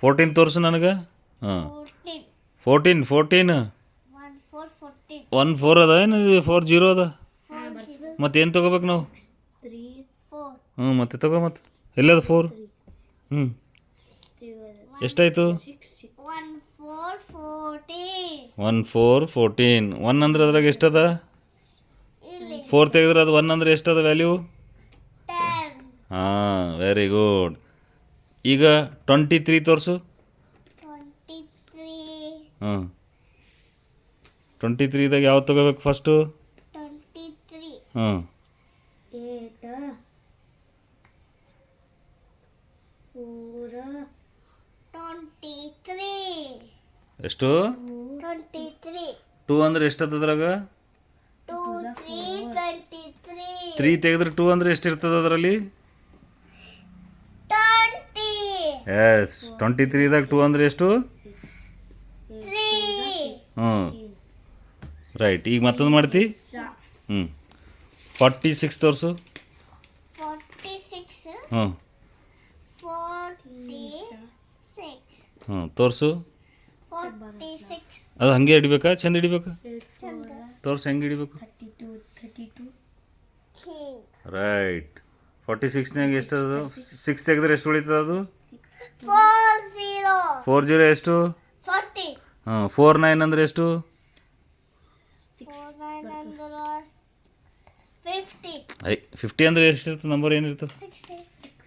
14 ತೋರಿಸು ನನಗೆ. ಹಾಂ 14 1 4 ಅದ ಏನು 4 0 ಅದ? ಮತ್ತೆ ಏನು ತೊಗೋಬೇಕು ನಾವು? ಹ್ಞೂ ಮತ್ತೆ ತೊಗೋ ಮತ್ತೆ ಎಲ್ಲದ 4? ಹ್ಞೂ ಎಷ್ಟಾಯಿತು? 1 4 14. 1 ಅಂದ್ರೆ ಅದ್ರಾಗ ಎಷ್ಟದ? 4 ತೆಗೆದ್ರೆ ಅದು 1 ಅಂದ್ರೆ ಎಷ್ಟದ ವ್ಯಾಲ್ಯೂ? ಹಾಂ ವೆರಿ ಗುಡ್. ಈಗ 23 ತೋರಿಸು. ಹಾಂ 23ದಾಗ ಯಾವ್ದು ತೊಗೋಬೇಕು ಫಸ್ಟು? ಹಾಂ ಎಷ್ಟು? 2 ಅಂದ್ರೆ ಎಷ್ಟದ ಅದ್ರಾಗ? 3 ತೆಗೆದ್ರೆ 2 ಅಂದ್ರೆ ಎಷ್ಟಿರ್ತದೆ ಅದರಲ್ಲಿ? ಎಸ್ 23ದಾಗ 2 ಅಂದ್ರೆ ಎಷ್ಟು? ಹ್ಞೂ ರೈಟ್. ಈಗ ಮತ್ತೊಂದು ಮಾಡ್ತಿ? ಹ್ಞೂ 46 ತೋರಿಸು. ಹ್ಞೂ ಹ್ಞೂ ತೋರಿಸು. ಅದು ಹಾಗೆ ಹಿಡಿಬೇಕಾ ಚೆಂದ ಹಿಡಿಬೇಕಾ? ತೋರ್ಸು ಹೆಂಗೆ ಹಿಡಿಬೇಕು. ರೈಟ್. 46ನಾಗ ಎಷ್ಟು ಅದು? 6 ತೆಗೆದ್ರೆ ಎಷ್ಟು ಉಳಿತದೆ ಅದು? 4 0 ಎಷ್ಟು? ಹಾಂ 4 9 ಅಂದರೆ ಎಷ್ಟು? 50 ಅಂದರೆ ಎಷ್ಟಿರ್ತದೆ ನಂಬರ್ ಏನಿರ್ತದೆ?